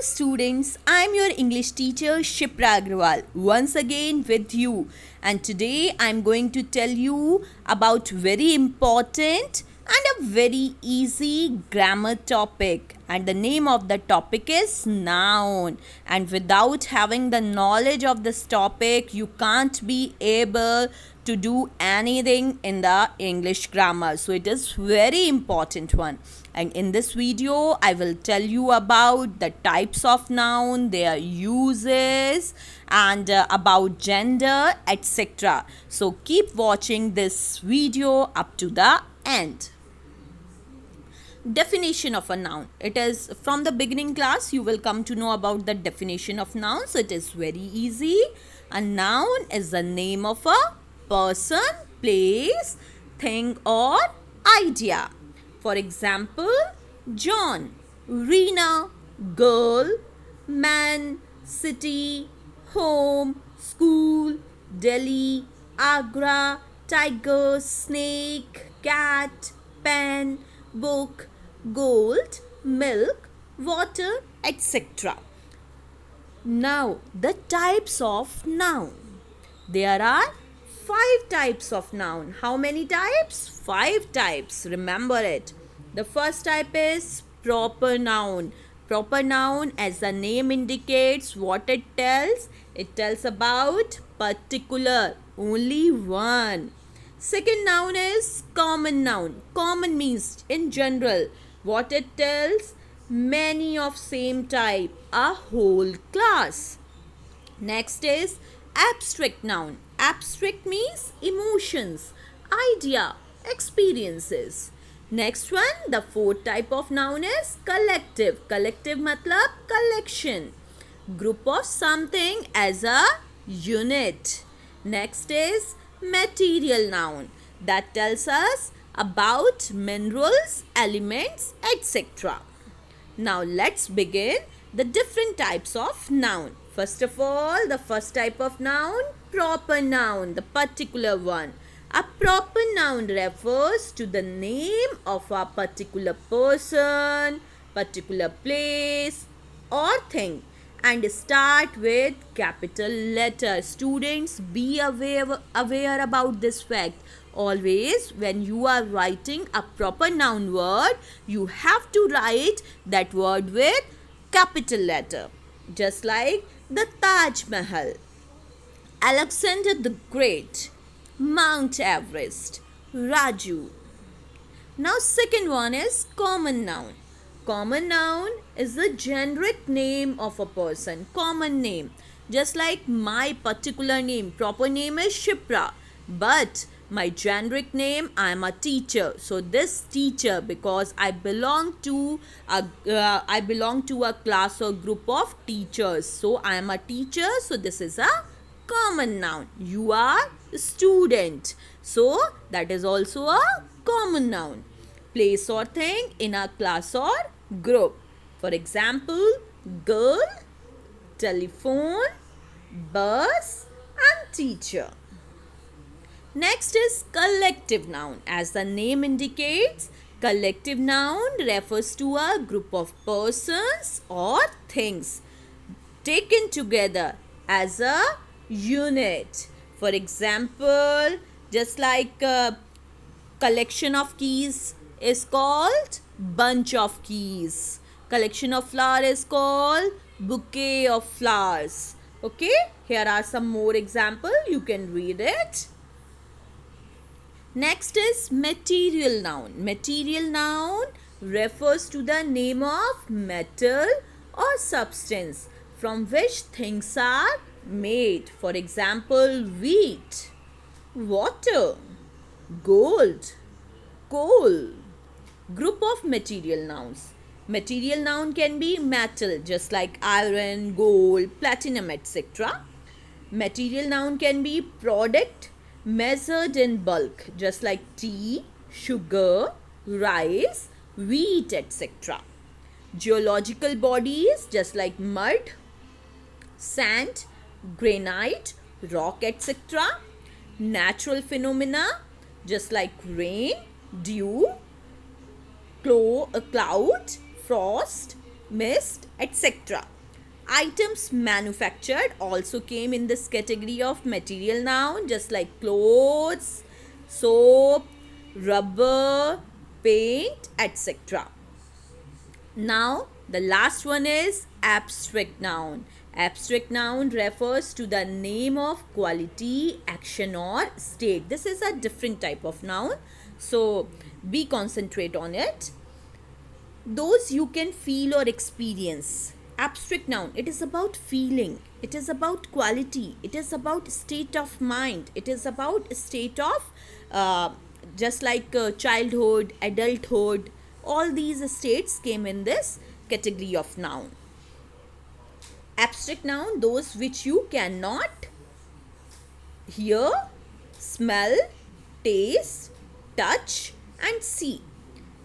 students, I'm your English teacher Shipra Agrawal once again with you, and today I'm going to tell you about very important and a very easy grammar topic, and the name of the topic is noun. And without having the knowledge of this topic, you can't be able to do anything in the English grammar. So it is very important one. And in this video, I will tell you about the types of noun, their uses, and about gender, etc. So keep watching this video up to the end. Definition of a noun. It is from the beginning class you will come to know about the definition of nouns. So it is very easy. A noun is the name of a person, place, thing, or idea. For example, John, Reena, girl, man, city, home, school, Delhi, Agra, tiger, snake, cat, pen, book, gold, milk, water, etc. Now, the types of noun. There are 5 types of noun. How many types? 5 types. Remember it. The first type is proper noun. Proper noun, as the name indicates, what it tells? It tells about particular, only one. Second noun is common noun. Common means in general. What it tells? Many of same type, a whole class. Next is abstract noun. Abstract means emotions, idea, experiences. Next one, the fourth type of noun is collective. Collective matlab collection. Group of something as a unit. Next is material noun. That tells us about minerals, elements, etc. Now let's begin the different types of noun. First of all, the first type of noun, proper noun, the particular one. A proper noun refers to the name of a particular person, particular place or thing, and start with capital letter. Students, be aware about this fact. Always when you are writing a proper noun word, you have to write that word with capital letter. Just like the Taj Mahal, Alexander the Great, Mount Everest, Raju. Now second one is common noun. Common noun is the generic name of a person. Common name. Just like my particular name, proper name is Shipra. But my generic name, I am a teacher. So this teacher, because I belong to a class or group of teachers. So I am a teacher. So this is a common noun. You are a student. So that is also a common noun. Place or thing in a class or group. For example, girl, telephone, bus, and teacher. Next is collective noun. As the name indicates, collective noun refers to a group of persons or things taken together as a unit. For example, just like a collection of keys is called bunch of keys. Collection of flowers is called bouquet of flowers. Okay, here are some more examples. You can read it. Next is material noun. Material noun refers to the name of metal or substance from which things are made. For example, wheat, water, gold, coal. Group of material nouns. Material noun can be metal, just like iron, gold, platinum, etc. Material noun can be product measured in bulk, just like tea, sugar, rice, wheat, etc. Geological bodies, just like mud, sand, granite, rock, etc. Natural phenomena, just like rain, dew, cloud, frost, mist, etc. Items manufactured also came in this category of material noun, just like clothes, soap, rubber, paint, etc. Now, the last one is abstract noun. Abstract noun refers to the name of quality, action, or state. This is a different type of noun, so be concentrate on it. Those you can feel or experience. Abstract noun, it is about feeling, it is about quality, it is about state of mind, it is about state of just like childhood, adulthood. All these states came in this category of noun. Abstract noun, those which you cannot hear, smell, taste, touch, and see.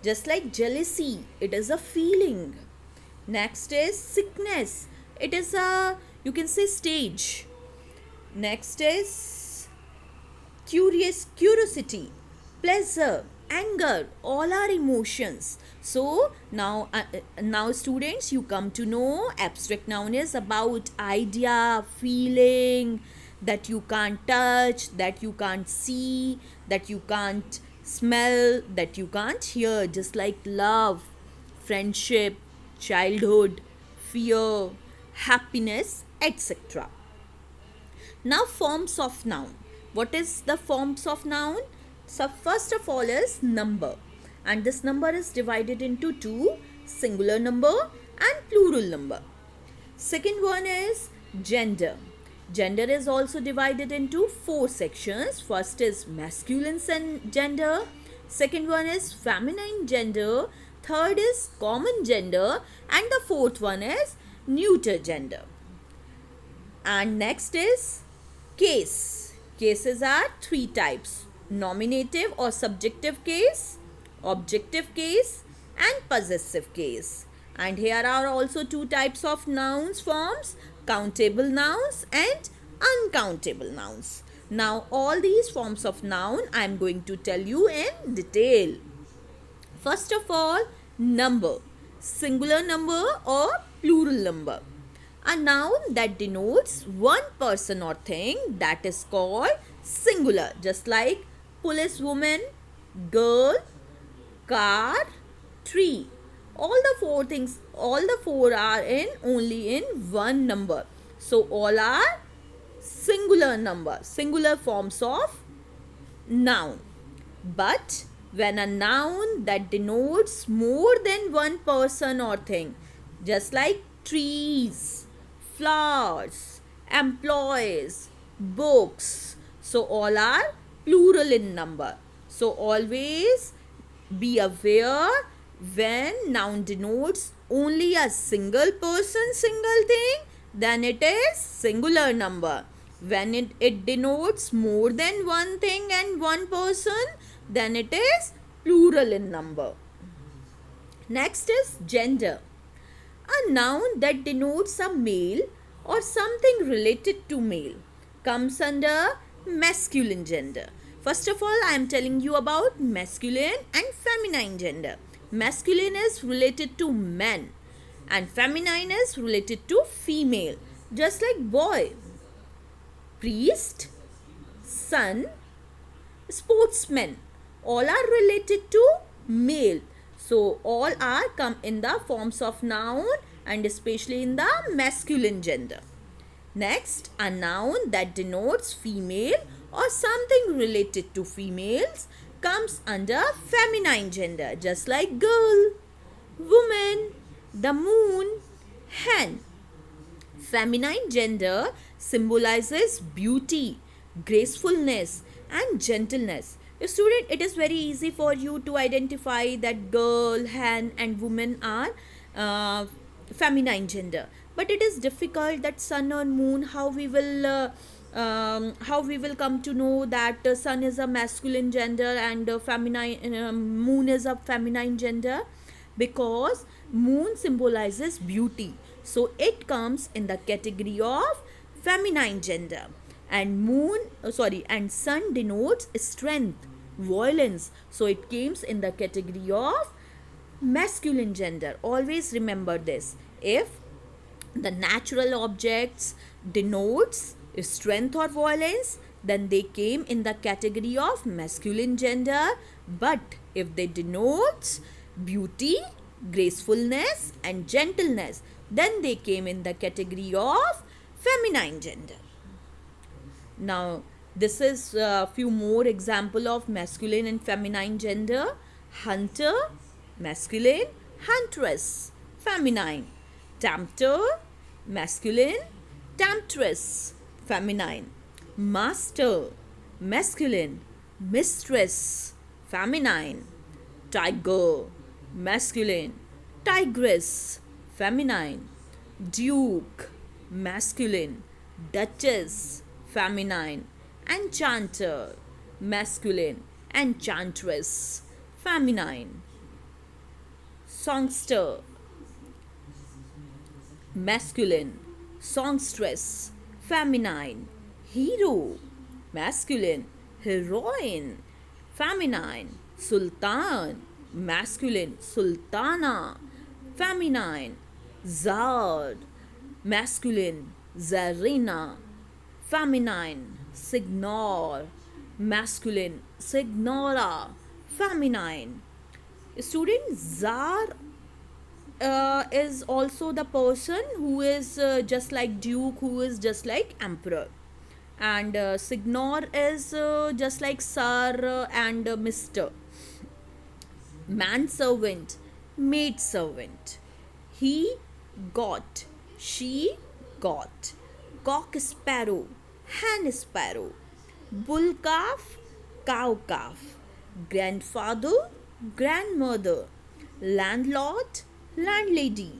Just like jealousy, it is a feeling. Next is sickness, it is a, you can say, stage. Next is curiosity, pleasure, anger, all are emotions. So now students, you come to know abstract noun is about idea, feeling, that you can't touch, that you can't see, that you can't smell, that you can't hear, just like love, friendship, childhood, fear, happiness, etc. Now, forms of noun. What is the forms of noun? So, first of all is number. And this number is divided into two, singular number and plural number. Second one is gender. Gender is also divided into four sections. First is masculine gender. Second one is feminine gender. Third is common gender. And the fourth one is neuter gender. And next is case. Cases are three types: nominative or subjective case, objective case, and possessive case. And here are also two types of nouns forms: countable nouns and uncountable nouns. Now all these forms of noun I am going to tell you in detail. First of all, number, singular number or plural number. A noun that denotes one person or thing, that is called singular, just like policewoman, girl, car, tree. All the four are only in one number. So all are singular number, singular forms of noun. But when a noun that denotes more than one person or thing, just like trees, flowers, employees, books, so all are plural in number. So always be aware, when noun denotes only a single person, single thing, then it is singular number. When it denotes more than one thing and one person, then it is plural in number. Next is gender. A noun that denotes a male or something related to male comes under masculine gender. First of all, I am telling you about masculine and feminine gender. Masculine is related to men and feminine is related to female, just like boy, priest, son, sportsman, all are related to male. So all are come in the forms of noun and especially in the masculine gender. Next, a noun that denotes female or something related to females comes under feminine gender, just like girl, woman, the moon, hen. Feminine gender symbolizes beauty, gracefulness, and gentleness. Student, it is very easy for you to identify that girl, hen, and woman are feminine gender. But it is difficult that sun or moon, how we will come to know that sun is a masculine gender and moon is a feminine gender, because moon symbolizes beauty, so it comes in the category of feminine gender, and sun denotes strength, violence, so it comes in the category of masculine gender. Always remember this. If the natural objects denotes strength or violence, then they came in the category of masculine gender. But if they denotes beauty, gracefulness and gentleness, then they came in the category of feminine gender. Now, this is a few more example of masculine and feminine gender. Hunter, masculine. Huntress, feminine. Tempter, masculine. Temptress, feminine. Master, masculine. Mistress, feminine. Tiger, masculine. Tigress, feminine. Duke, masculine. Duchess, feminine. Enchanter, masculine. Enchantress, feminine. Songster, masculine. Songstress, feminine. Hero, masculine. Heroine, feminine. Sultan, masculine. Sultana, feminine. Czar, masculine. Tsarina, feminine. Signor, masculine. Signora, feminine. Student, Tsar is also the person who is just like Duke, who is just like Emperor. And Signor is just like Sir and Mr. Manservant, maidservant. He got, she got. Cock sparrow, hen sparrow. Bull calf, cow calf. Grandfather, grandmother. Landlord, landlady.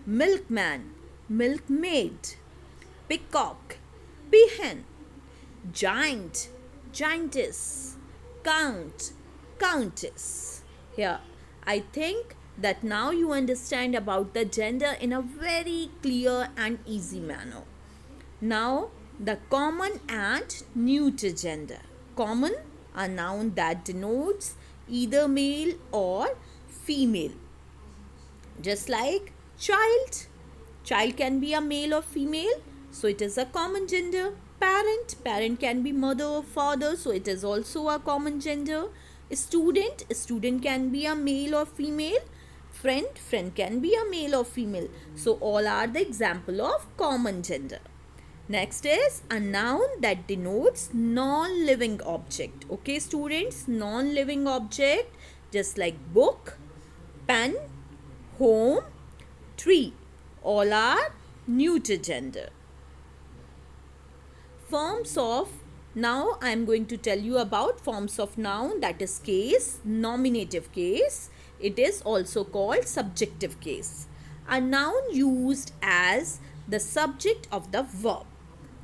Milkman, milkmaid. Peacock, peahen. Giant, giantess. Count, countess. Here, I think that now you understand about the gender in a very clear and easy manner. Now, the common and neuter gender. Common, a noun that denotes either male or female. Just like child, child can be a male or female, so it is a common gender. Parent, parent can be mother or father, so it is also a common gender. Student, student can be a male or female. Friend, friend can be a male or female. So all are the example of common gender. Next is a noun that denotes non-living object. Okay, students, non-living object just like book, pen, home, tree. All are neuter gender. Forms of, now I am going to tell you about forms of noun, that is case, nominative case. It is also called subjective case. A noun used as the subject of the verb.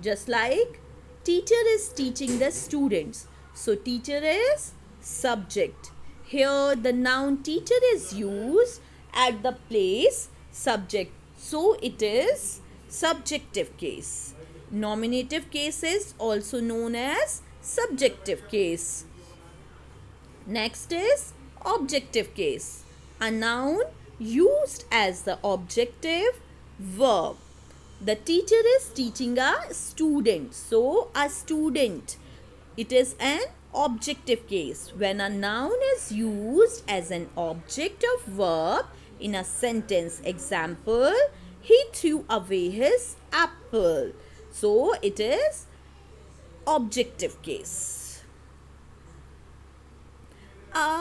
Just like teacher is teaching the students. So teacher is subject. Here the noun teacher is used at the place subject. So it is subjective case. Nominative case is also known as subjective case. Next is objective case. A noun used as the objective verb. The teacher is teaching a student. So a student. It is an objective case. When a noun is used as an object of verb in a sentence. Example, he threw away his apple. So it is objective case.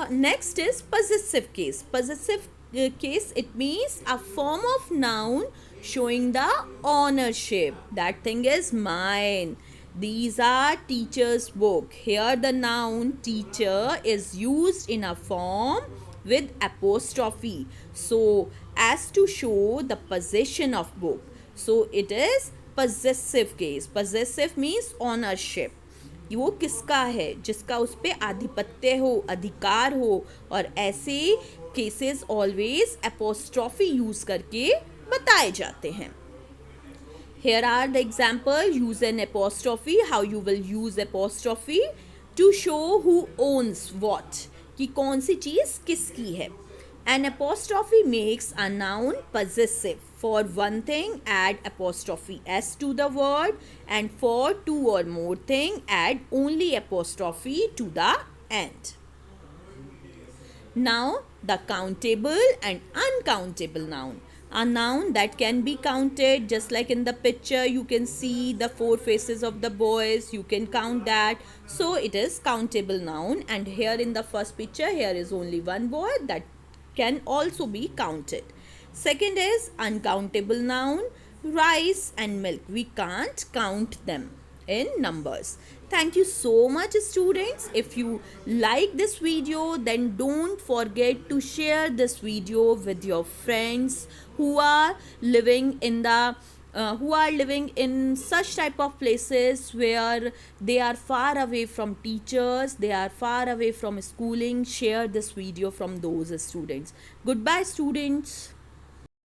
Next is possessive case. Possessive case, it means a form of noun showing the ownership. That thing is mine. These are teacher's book. Here the noun teacher is used in a form with apostrophe. So as to show the possession of book. So it is possessive case. Possessive means ownership. वो किसका है, जिसका उस पर आधिपत्य हो, अधिकार हो. और ऐसे केसेस ऑलवेज एपोस्ट्रॉफी यूज करके बताए जाते हैं. Here are the example. Use an apostrophe. How you will use apostrophe to show who owns what, कि कौन सी चीज किसकी है. An apostrophe makes a noun possessive. For one thing, add apostrophe s to the word, and for two or more thing, add only apostrophe to the end. Now, the countable and uncountable noun. A noun that can be counted, just like in the picture, you can see the four faces of the boys, you can count that. So, it is countable noun, and here in the first picture, here is only one boy that can also be counted. Second is uncountable noun, rice and milk. We can't count them in numbers. Thank you so much, students. If you like this video, then don't forget to share this video with your friends who are living in the who are living in such type of places where they are far away from teachers, they are far away from schooling. Share this video from those students. Goodbye, students.